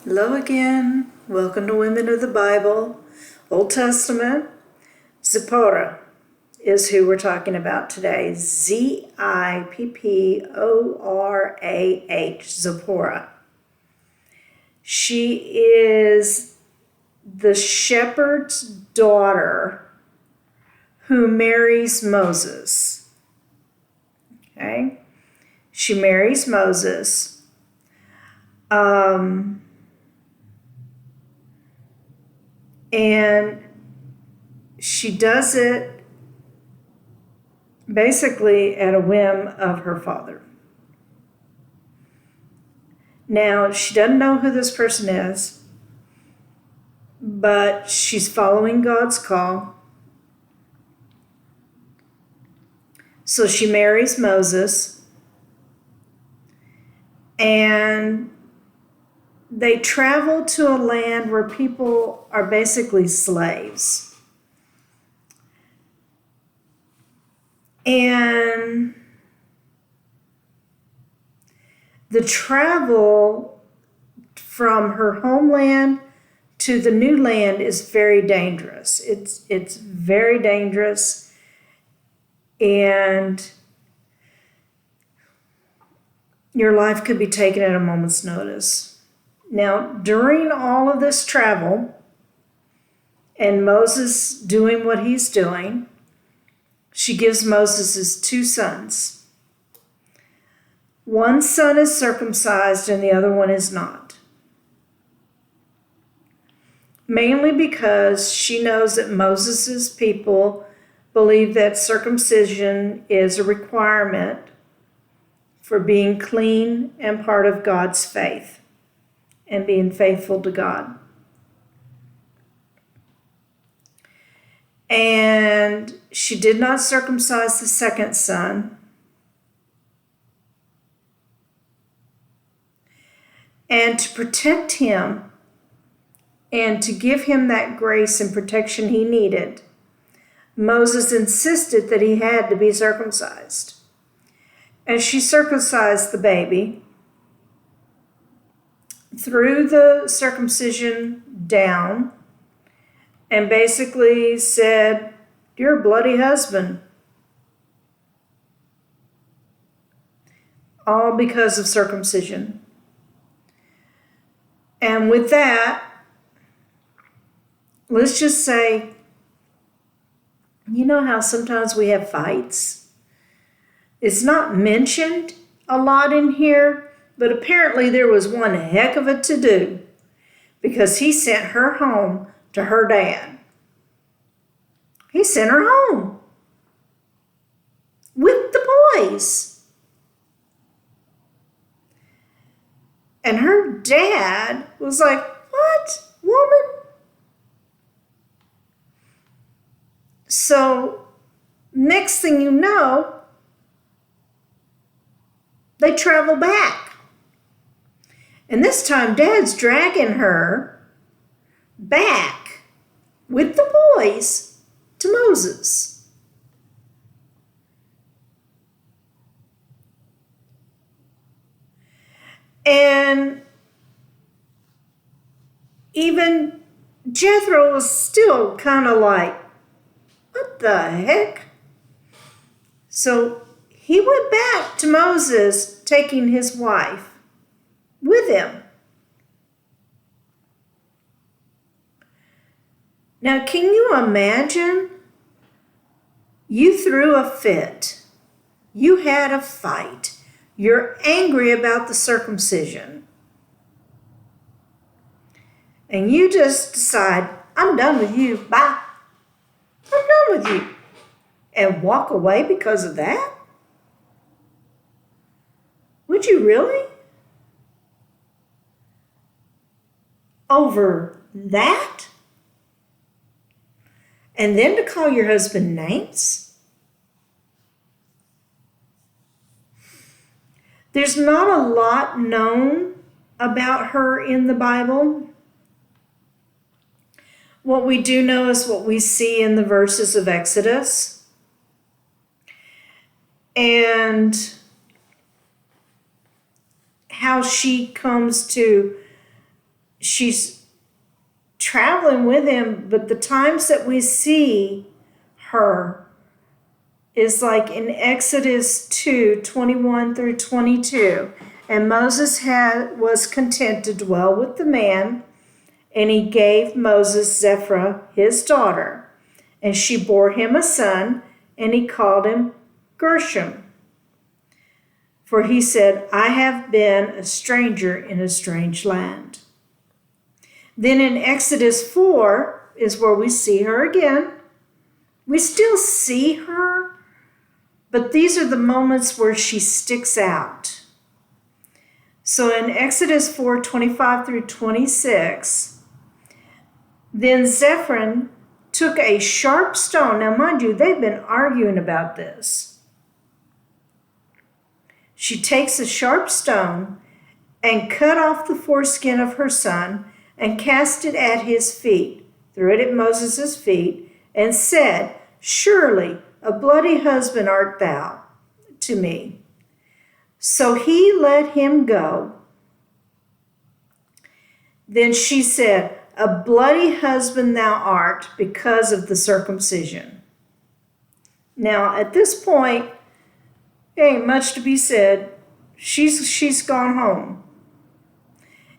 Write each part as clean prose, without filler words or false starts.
Hello again. Welcome to Women of the Bible, Old Testament. Zipporah is who we're talking about today. Zipporah, Zipporah. She is the shepherd's daughter who marries Moses. Okay? She marries Moses. And she does it basically at a whim of her father. Now, she doesn't know who this person is, but she's following God's call. So she marries Moses, and they travel to a land where people are basically slaves. And the travel from her homeland to the new land is very dangerous. It's very dangerous, and your life could be taken at a moment's notice. Now, during all of this travel, and Moses doing what he's doing, she gives Moses his two sons. One son is circumcised and the other one is not. Mainly because she knows that Moses' people believe that circumcision is a requirement for being clean and part of God's faith and being faithful to God. And she did not circumcise the second son. And to protect him and to give him that grace and protection he needed, Moses insisted that he had to be circumcised. And she circumcised the baby, threw the circumcision down, and basically said, "You're a bloody husband." All because of circumcision. And with that, let's just say, you know how sometimes we have fights? It's not mentioned a lot in here, but apparently there was one heck of a to-do because he sent her home to her dad. He sent her home with the boys. And her dad was like, "What, woman?" So next thing you know, they travel back. And this time, Dad's dragging her back with the boys to Moses. And even Jethro was still kind of like, "What the heck?" So he went back to Moses, taking his wife with him. Now, can you imagine? You threw a fit. You had a fight. You're angry about the circumcision. And you just decide, "I'm done with you. Bye. I'm done with you." And walk away because of that? Would you really? Over that? And then to call your husband names? There's not a lot known about her in the Bible. What we do know is what we see in the verses of Exodus. And how she comes to she's traveling with him, but the times that we see her is like in Exodus 2:21 through 22. And Moses was content to dwell with the man, and he gave Moses Zipporah, his daughter, and she bore him a son, and he called him Gershom. For he said, I have been a stranger in a strange land. Then in Exodus 4 is where we see her again. We still see her, but these are the moments where she sticks out. So in Exodus 4:25 through 26, then Zipporah took a sharp stone. Now, mind you, they've been arguing about this. She takes a sharp stone and cut off the foreskin of her son and cast it at his feet, threw it at Moses' feet, and said, Surely a bloody husband art thou to me. So he let him go. Then she said, A bloody husband thou art because of the circumcision. Now, at this point, there ain't much to be said. She's gone home.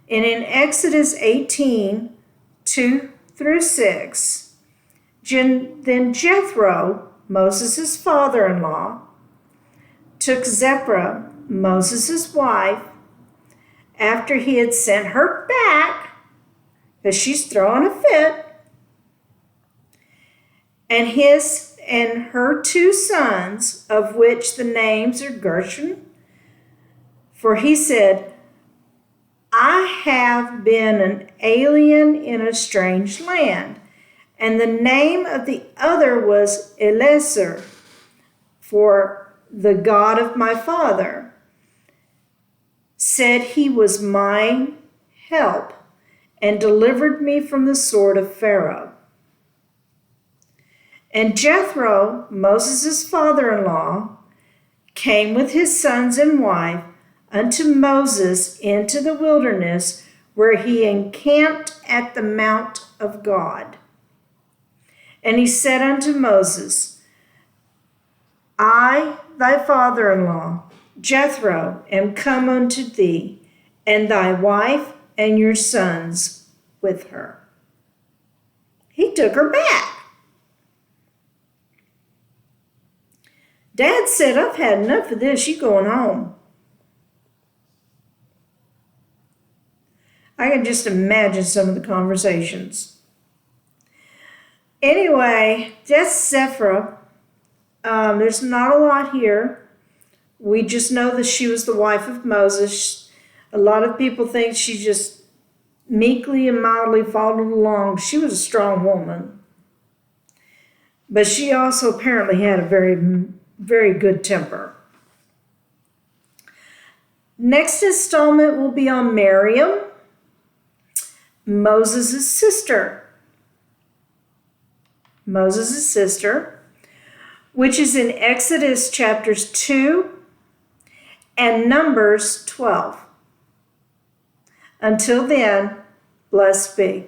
And in Exodus 18:2 through 6, then Jethro, Moses' father-in-law, took Zipporah, Moses' wife, after he had sent her back, because she's throwing a fit, and her 2 sons, of which the names are Gershom. For he said, I have been an alien in a strange land. And the name of the other was Eliezer, for the God of my father said he was my help and delivered me from the sword of Pharaoh. And Jethro, Moses' father-in-law, came with his sons and wife unto Moses into the wilderness, where he encamped at the mount of God. And he said unto Moses, I, thy father-in-law, Jethro, am come unto thee, and thy wife and your sons with her. He took her back. Dad said, I've had enough of this. You going home. I can just imagine some of the conversations. Anyway, that's Zipporah. There's not a lot here. We just know that she was the wife of Moses. A lot of people think she just meekly and mildly followed along. She was a strong woman. But she also apparently had a very, very good temper. Next installment will be on Miriam, Moses' sister. Moses' sister, which is in Exodus chapters 2 and Numbers 12. Until then, blessed be.